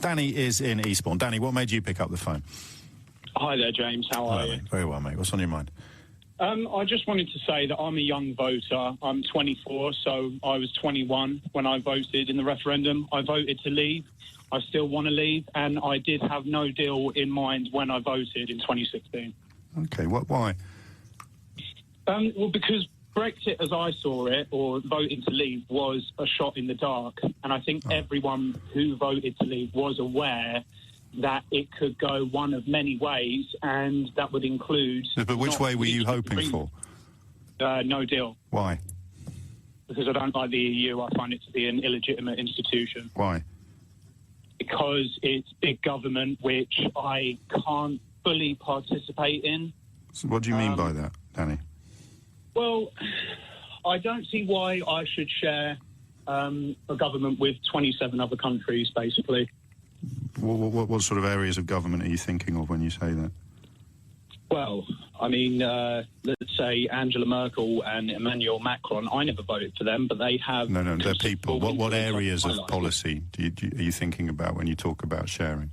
Danny is in Eastbourne. Danny, what made you pick up the phone? Hi there, James. How are you? Very well, mate. What's on your mind? I just wanted to say that I'm a young voter. I'm 24, so I was 21 when I voted in the referendum. I voted to leave. I still want to leave, and I did have no deal in mind when I voted in 2016. Okay, why? Well, because Brexit, as I saw it, or voting to leave, was a shot in the dark. And I think everyone who voted to leave was aware that it could go one of many ways, and that would include... But which way were you hoping for? No deal. Why? Because I don't like the EU. I find it to be an illegitimate institution. Why? Because it's big government, which I can't fully participate in. So what do you mean by that, Danny? Well, I don't see why I should share a government with 27 other countries, basically. What sort of areas of government are you thinking of when you say that? Well, I mean, let's say Angela Merkel and Emmanuel Macron. I never voted for them, but they have... No, they're people. What areas of policy are you thinking about when you talk about sharing?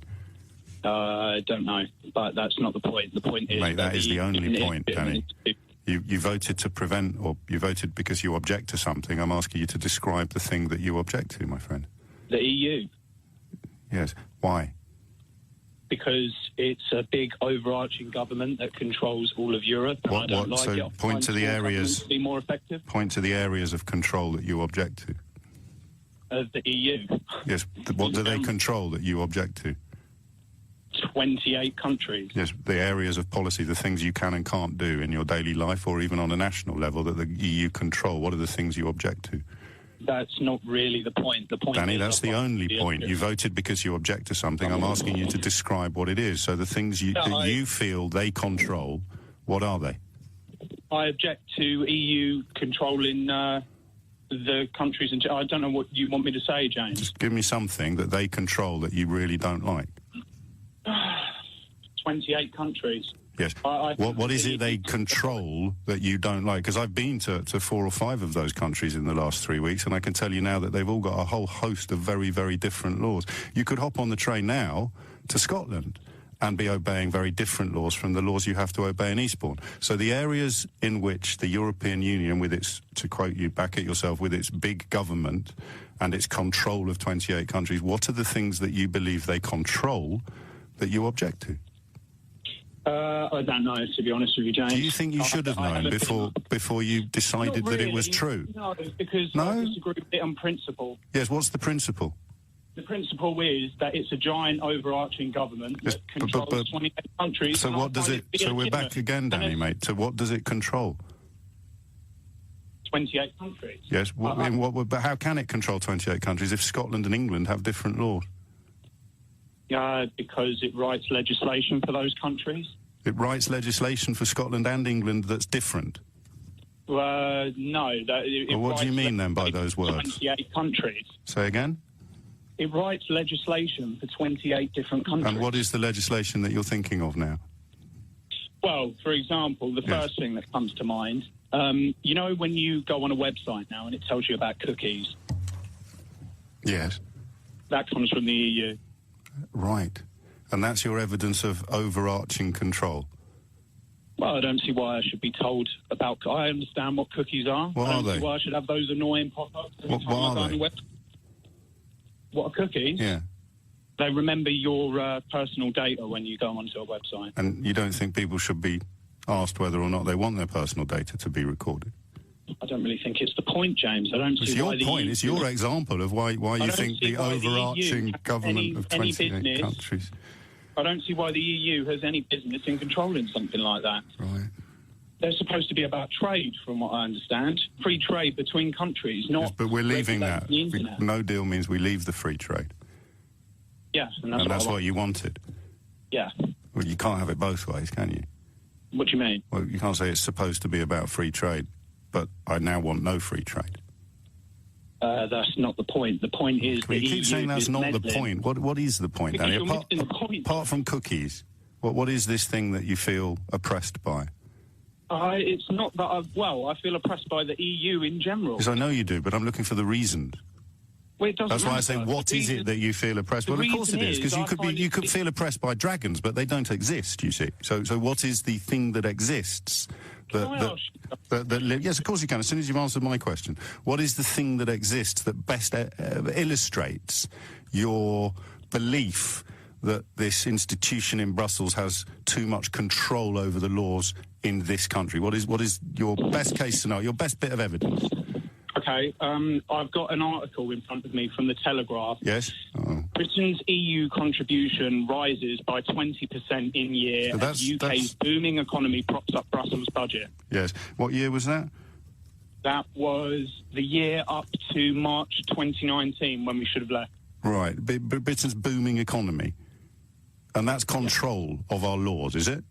I don't know, but that's not the point. The point is... Mate, that is the only point, Danny. You voted to prevent, or you voted because you object to something. I'm asking you to describe the thing that you object to, my friend. The EU. Yes. Why? Because it's a big overarching government that controls all of Europe. And I don't like it. Point to the areas. To be more effective. Point to the areas of control that you object to. Of the EU. Yes. What do they control that you object to? 28 countries. Yes, the areas of policy, the things you can and can't do in your daily life, or even on a national level that the EU control. What are the things you object to? That's not really the point. The point, Danny, that's the only point. You voted because you object to something. I'm asking you to describe what it is. So the things that you feel they control, what are they? I object to EU controlling the countries. And I don't know what you want me to say, James. Just give me something that they control that you really don't like. 28 countries. Yes. What is it they control that you don't like? Because I've been to 4 or 5 of those countries in the last 3 weeks, and I can tell you now that they've all got a whole host of very, very different laws. You could hop on the train now to Scotland and be obeying very different laws from the laws you have to obey in Eastbourne. So the areas in which the European Union, with its, to quote you, back at yourself, with its big government and its control of 28 countries, what are the things that you believe they control that you object to? I don't know, to be honest with you, James. Do you think you should have known before you decided that it was true? No, because I disagree with it on principle. Yes, what's the principle? The principle is that it's a giant overarching government that controls 28 countries. So what does it... So we're back again, Danny, mate. So what does it control? 28 countries. Yes, but how can it control 28 countries if Scotland and England have different laws? Because it writes legislation for those countries. It writes legislation for Scotland and England that's different? No. What do you mean, then, by those words? 28 countries. Say again? It writes legislation for 28 different countries. And what is the legislation that you're thinking of now? Well, for example, the first thing that comes to mind, you know when you go on a website now and it tells you about cookies? Yes. That comes from the EU. Right. And that's your evidence of overarching control? Well, I don't see why I should be told about... I understand what cookies are. What are they? See why I should have those annoying pop-ups. What are they? What are cookies? Yeah. They remember your personal data when you go onto a website. And you don't think people should be asked whether or not they want their personal data to be recorded? I don't really think it's the point, James. I don't see why the EU... It's your example of why you think the overarching government of 28 countries... I don't see why the EU has any business in controlling something like that. Right. They're supposed to be about trade, from what I understand. Free trade between countries, not... Yes, but we're leaving that. No deal means we leave the free trade. Yeah, and that's what you wanted. Yeah. Well, you can't have it both ways, can you? What do you mean? Well, you can't say it's supposed to be about free trade, but I now want no free trade. That's not the point. The point is... You keep saying that's not the point. What is the point, Danny? Apart from cookies, what is this thing that you feel oppressed by? It's not that I feel oppressed by the EU in general. Because I know you do, but I'm looking for the reason. Well, it doesn't That's why I say, matter. what is it that you feel oppressed? The Well, of course it reason is, because is you could feel oppressed by dragons, but they don't exist, you see. So what is the thing that exists? Yes, of course you can, as soon as you've answered my question. What is the thing that exists that best illustrates your belief that this institution in Brussels has too much control over the laws in this country? What is your best case scenario, your best bit of evidence? Okay, I've got an article in front of me from the Telegraph. Yes. Oh. Britain's EU contribution rises by 20% in year So as UK's booming economy props up Brussels' budget. Yes. What year was that? That was the year up to March 2019, when we should have left. Right. Britain's booming economy. And that's control of our laws, is it?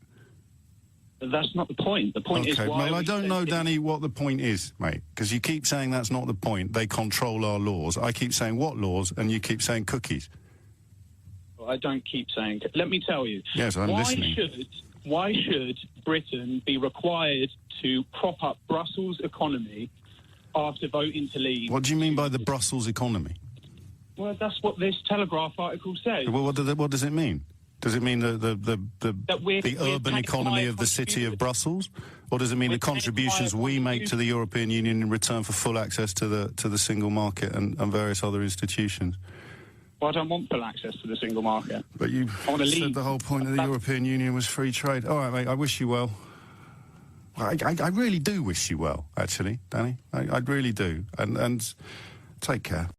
That's not the point. The point is why... Well, I don't know, Danny, what the point is, mate, because you keep saying that's not the point. They control our laws. I keep saying what laws, and you keep saying cookies. Well, I don't keep saying... Let me tell you. Yes, I'm listening. Why should Britain be required to prop up Brussels' economy after voting to leave? What do you mean by the Brussels economy? Well, that's what this Telegraph article says. Well, what does it mean? Does it mean the urban economy of the city of Brussels? Or does it mean the contributions we make to the European Union in return for full access to the single market and various other institutions? Well, I don't want full access to the single market. But you said the whole point of the European Union was free trade. All right, mate, I wish you well. I really do wish you well, actually, Danny. I really do. And take care.